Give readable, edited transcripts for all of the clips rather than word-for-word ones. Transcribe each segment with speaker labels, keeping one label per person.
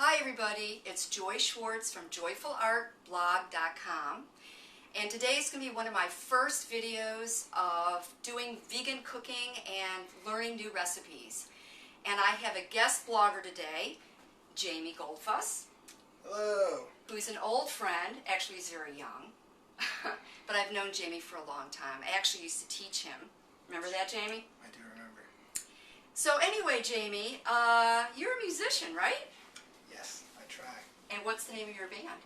Speaker 1: Hi everybody, it's Joy Schwartz from JoyefulArtBlog.com, and today is going to be one of my first videos of doing vegan cooking and learning new recipes. And I have a guest blogger today, Jamie Goldfuss.
Speaker 2: Hello.
Speaker 1: Who's an old friend. Actually he's very young, but I've known Jamie for a long time. I actually used to teach him. Remember that, Jamie?
Speaker 2: I do remember.
Speaker 1: So anyway, Jamie, you're a musician, right?
Speaker 2: Yes, I try.
Speaker 1: And what's the name of your band?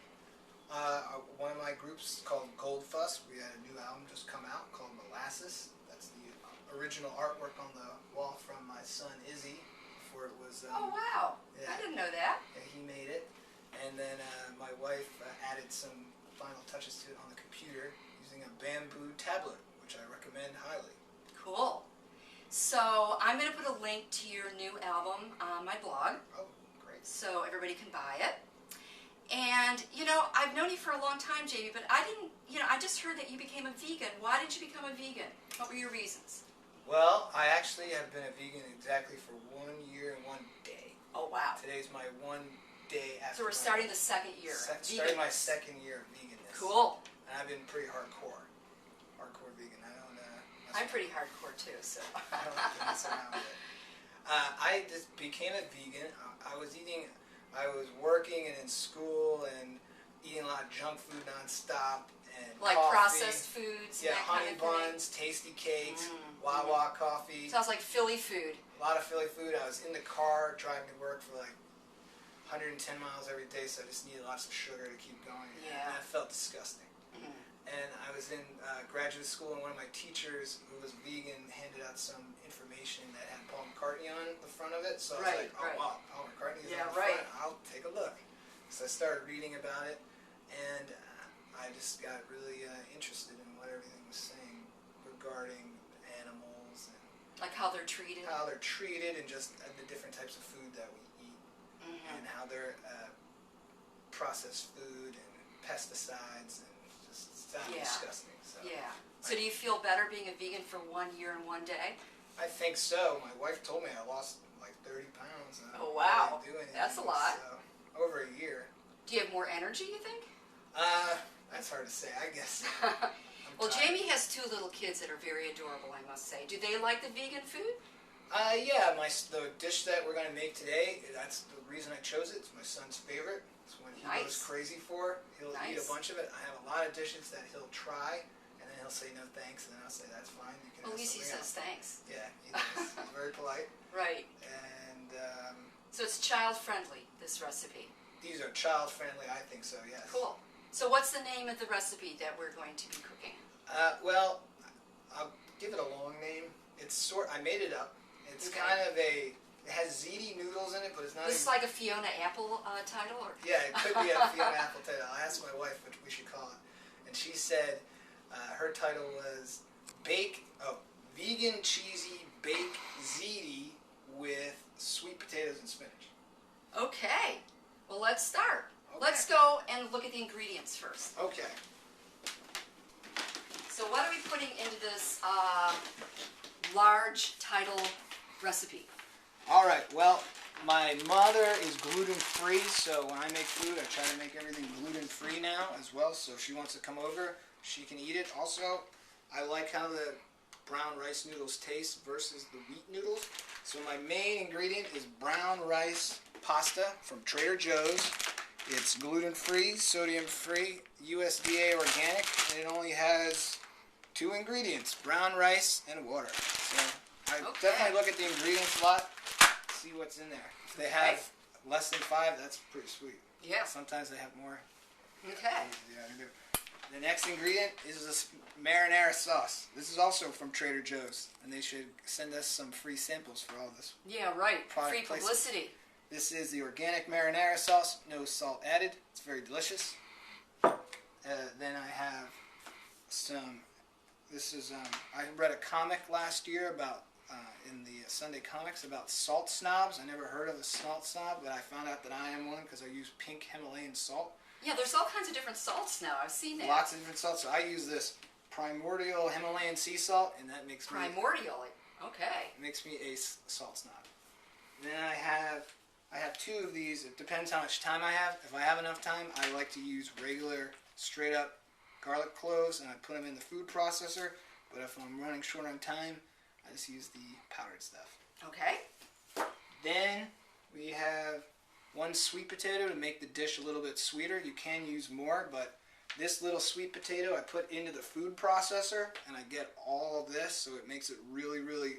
Speaker 2: One of my groups called Goldfuss. We had a new album just come out called Molasses. That's the original artwork on the wall from my son Izzy before it was...
Speaker 1: oh wow,
Speaker 2: yeah,
Speaker 1: I didn't know that.
Speaker 2: Yeah, he made it. And then my wife added some final touches to it on the computer using a bamboo tablet, which I recommend highly.
Speaker 1: Cool. So I'm going to put a link to your new album on my blog.
Speaker 2: Oh, great.
Speaker 1: So everybody can buy it. And, you know, I've known you for a long time, Jamie, but I didn't, I just heard that you became a vegan. Why did you become a vegan? What were your reasons?
Speaker 2: Well, I actually have been a vegan exactly for 1 year and 1 day.
Speaker 1: Oh, wow.
Speaker 2: Today's my 1 day after.
Speaker 1: So we're starting the second year.
Speaker 2: Starting my second year of veganism.
Speaker 1: Cool.
Speaker 2: And I've been pretty hardcore vegan. I don't.
Speaker 1: I'm pretty hardcore too, so.
Speaker 2: I don't like to mess around with it. I just became a vegan. I was working and in school and eating a lot of junk food nonstop and
Speaker 1: like
Speaker 2: coffee.
Speaker 1: Processed foods.
Speaker 2: Yeah,
Speaker 1: that
Speaker 2: honey
Speaker 1: kind of
Speaker 2: buns, tasty cakes, Wawa coffee.
Speaker 1: Sounds like Philly food.
Speaker 2: A lot of Philly food. I was in the car driving to work for like 110 miles every day, so I just needed lots of sugar to keep going.
Speaker 1: Yeah.
Speaker 2: And that felt disgusting. And I was in graduate school, and one of my teachers, who was vegan, handed out some information that had Paul McCartney on the front of it. So I was like, oh wow, Paul McCartney is on the front. I'll take a look. So I started reading about it, and I just got really interested in what everything was saying regarding animals and
Speaker 1: like how they're treated.
Speaker 2: How they're treated, and just the different types of food that we eat, and how they're processed food and pesticides and sounds disgusting. So.
Speaker 1: Yeah. So do you feel better being a vegan for 1 year and 1 day?
Speaker 2: I think so. My wife told me I lost like 30 pounds.
Speaker 1: Oh wow,
Speaker 2: really
Speaker 1: that's a lot.
Speaker 2: So, over a year.
Speaker 1: Do you have more energy, you think?
Speaker 2: That's hard to say, I guess.
Speaker 1: Well, Jamie has 2 little kids that are very adorable, I must say. Do they like the vegan food?
Speaker 2: Yeah, the dish that we're going to make today, that's the reason I chose it. It's my son's favorite. It's one he goes crazy for. He'll eat a bunch of it. I have a lot of dishes that he'll try, and then he'll say no thanks, and then I'll say that's fine. You can
Speaker 1: at least he says thanks.
Speaker 2: Yeah, he does. He's very polite.
Speaker 1: Right.
Speaker 2: And
Speaker 1: so it's child-friendly, this recipe.
Speaker 2: These are child-friendly, I think so, yes.
Speaker 1: Cool. So what's the name of the recipe that we're going to be cooking?
Speaker 2: Well, I'll give it a long name. I made it up. It's kind of it has ziti noodles in it, but it's not.
Speaker 1: This is like a Fiona Apple title, or?
Speaker 2: Yeah, it could be a Fiona Apple title. I asked my wife what we should call it, and she said her title was vegan cheesy baked ziti with sweet potatoes and spinach.
Speaker 1: Okay. Well, let's start.
Speaker 2: Okay.
Speaker 1: Let's go and look at the ingredients first.
Speaker 2: Okay.
Speaker 1: So what are we putting into this large title recipe?
Speaker 2: All right. Well, my mother is gluten-free, so when I make food, I try to make everything gluten-free now as well. So if she wants to come over, she can eat it. Also, I like how the brown rice noodles taste versus the wheat noodles. So my main ingredient is brown rice pasta from Trader Joe's. It's gluten-free, sodium-free, USDA organic, and it only has 2 ingredients, brown rice and water. So I definitely look at the ingredients a lot, see what's in there. If they have less than 5, that's pretty sweet.
Speaker 1: Yeah.
Speaker 2: Sometimes they have more.
Speaker 1: Okay.
Speaker 2: Yeah, they do. The next ingredient is this marinara sauce. This is also from Trader Joe's, and they should send us some free samples for all this.
Speaker 1: Yeah, right. Free publicity.
Speaker 2: This is the organic marinara sauce, no salt added. It's very delicious. Then I have some. I read a comic last year about in the Sunday Comics about salt snobs. I never heard of a salt snob, but I found out that I am one because I use pink Himalayan salt.
Speaker 1: Yeah, there's all kinds of different salts now. I've seen that.
Speaker 2: Lots of different salts. So I use this primordial Himalayan sea salt, and that makes me...
Speaker 1: Primordial? Okay.
Speaker 2: Makes me a salt snob. Then I I have 2 of these. It depends how much time I have. If I have enough time, I like to use regular, straight up garlic cloves, and I put them in the food processor. But if I'm running short on time, I just use the powdered stuff.
Speaker 1: Okay.
Speaker 2: Then we have 1 sweet potato to make the dish a little bit sweeter. You can use more, but this little sweet potato I put into the food processor, and I get all of this, so it makes it really, really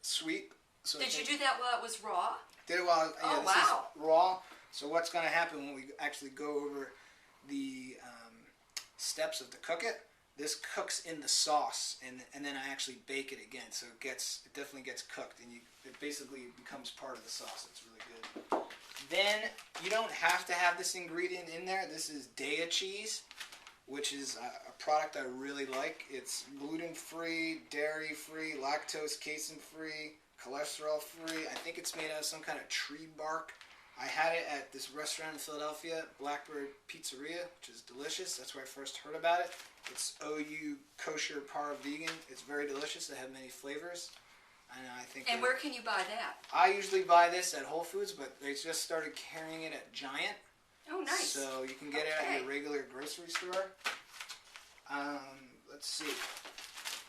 Speaker 2: sweet. So
Speaker 1: Did you do that while it was raw?
Speaker 2: Did it while, yeah,
Speaker 1: Oh,
Speaker 2: this
Speaker 1: wow.
Speaker 2: is raw. So what's going to happen when we actually go over the steps of to cook it? This cooks in the sauce, and then I actually bake it again, so it definitely gets cooked, and it basically becomes part of the sauce. It's really good. Then you don't have to have this ingredient in there. This is Daiya cheese, which is a product I really like. It's gluten-free, dairy-free, lactose, casein-free, cholesterol-free. I think it's made out of some kind of tree bark. I had it at this restaurant in Philadelphia, Blackbird Pizzeria, which is delicious. That's where I first heard about it. It's OU kosher par vegan. It's very delicious. They have many flavors. And
Speaker 1: where can you buy that?
Speaker 2: I usually buy this at Whole Foods, but they just started carrying it at Giant.
Speaker 1: Oh, nice.
Speaker 2: So you can get it at your regular grocery store. Let's see.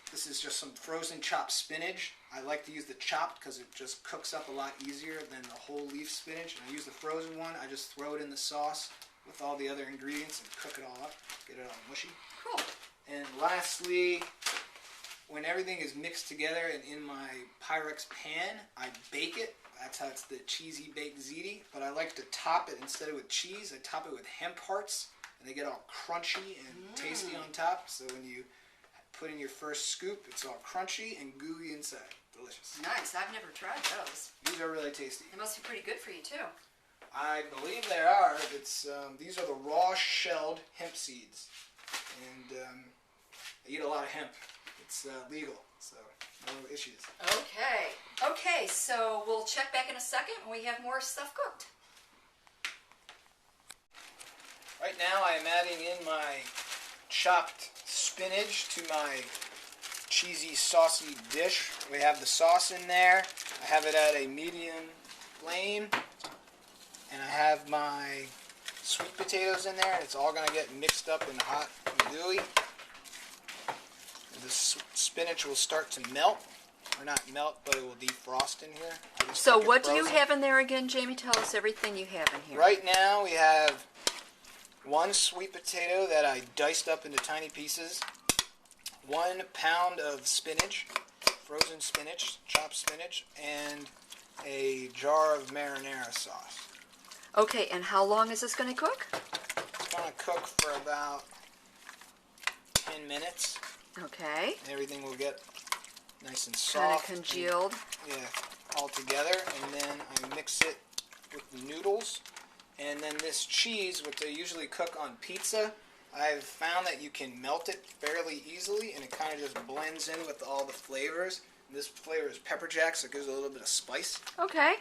Speaker 2: This is just some frozen chopped spinach. I like to use the chopped because it just cooks up a lot easier than the whole leaf spinach. And I use the frozen one. I just throw it in the sauce with all the other ingredients and cook it all up. Get it all mushy.
Speaker 1: Cool.
Speaker 2: And lastly, when everything is mixed together and in my Pyrex pan, I bake it. That's how it's the cheesy baked ziti. But I like to top it, instead of with cheese, I top it with hemp hearts. And they get all crunchy and tasty on top. So when you put in your first scoop, it's all crunchy and gooey inside. Delicious.
Speaker 1: Nice. I've never tried those.
Speaker 2: These are really tasty.
Speaker 1: They must be pretty good for you, too.
Speaker 2: I believe they are. These are the raw shelled hemp seeds. And I eat a lot of hemp. It's legal, so no issues.
Speaker 1: Okay. Okay, so we'll check back in a second when we have more stuff cooked.
Speaker 2: Right now I am adding in my chopped spinach to my cheesy, saucy dish. We have the sauce in there. I have it at a medium flame. And I have my sweet potatoes in there. It's all going to get mixed up and hot and gooey. The spinach will start to melt. Or not melt, but it will defrost in here.
Speaker 1: So what do you have in there again, Jamie? Tell us everything you have in here.
Speaker 2: Right now we have 1 sweet potato that I diced up into tiny pieces. 1 pound of spinach, frozen spinach, chopped spinach, and a jar of marinara sauce.
Speaker 1: Okay, and how long is this going to cook?
Speaker 2: It's going to cook for about 10 minutes.
Speaker 1: Okay.
Speaker 2: Everything will get nice and
Speaker 1: Kind of
Speaker 2: soft.
Speaker 1: congealed.
Speaker 2: All together. And then I mix it with the noodles. And then this cheese, which they usually cook on pizza, I've found that you can melt it fairly easily, and it kind of just blends in with all the flavors. And this flavor is pepper jack, so it gives it a little bit of spice.
Speaker 1: Okay.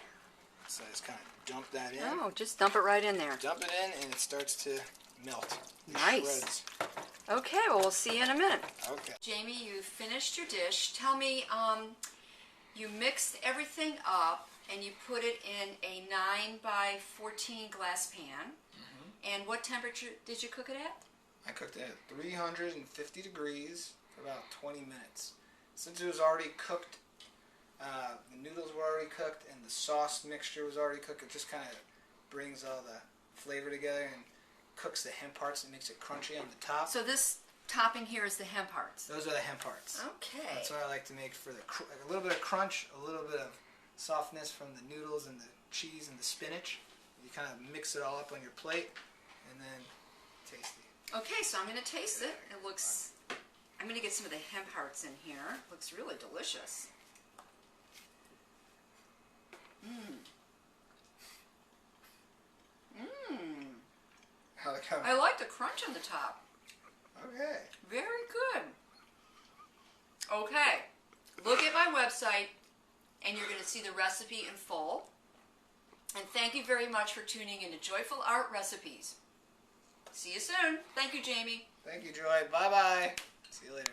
Speaker 2: So I just kind of dump that in.
Speaker 1: Oh, just dump it right in there.
Speaker 2: Dump it in, and it starts to melt.
Speaker 1: Nice.
Speaker 2: Shreds.
Speaker 1: Okay, well, we'll see you in a minute.
Speaker 2: Okay.
Speaker 1: Jamie, you finished your dish. Tell me, you mixed everything up and you put it in a 9 by 14 glass pan. Mm-hmm. And what temperature did you cook it at?
Speaker 2: I cooked it at 350 degrees for about 20 minutes. Since it was already cooked, the noodles were already cooked and the sauce mixture was already cooked, it just kind of brings all the flavor together and cooks the hemp hearts and makes it crunchy on the top.
Speaker 1: So this topping here is the hemp hearts.
Speaker 2: Those are the hemp hearts.
Speaker 1: Okay.
Speaker 2: That's what I like to make for a little bit of crunch, a little bit of softness from the noodles and the cheese and the spinach. You kind of mix it all up on your plate and then tasty.
Speaker 1: Okay, so I'm going to taste it. It looks, I'm going to get some of the hemp hearts in here. It looks really delicious. Mmm. Mmm. I like the crunch on the top.
Speaker 2: Okay.
Speaker 1: Very good. Okay. Look at my website and you're going to see the recipe in full. And thank you very much for tuning into Joyful Art Recipes. See you soon. Thank you, Jamie.
Speaker 2: Thank you, Joy. Bye-bye. See you later.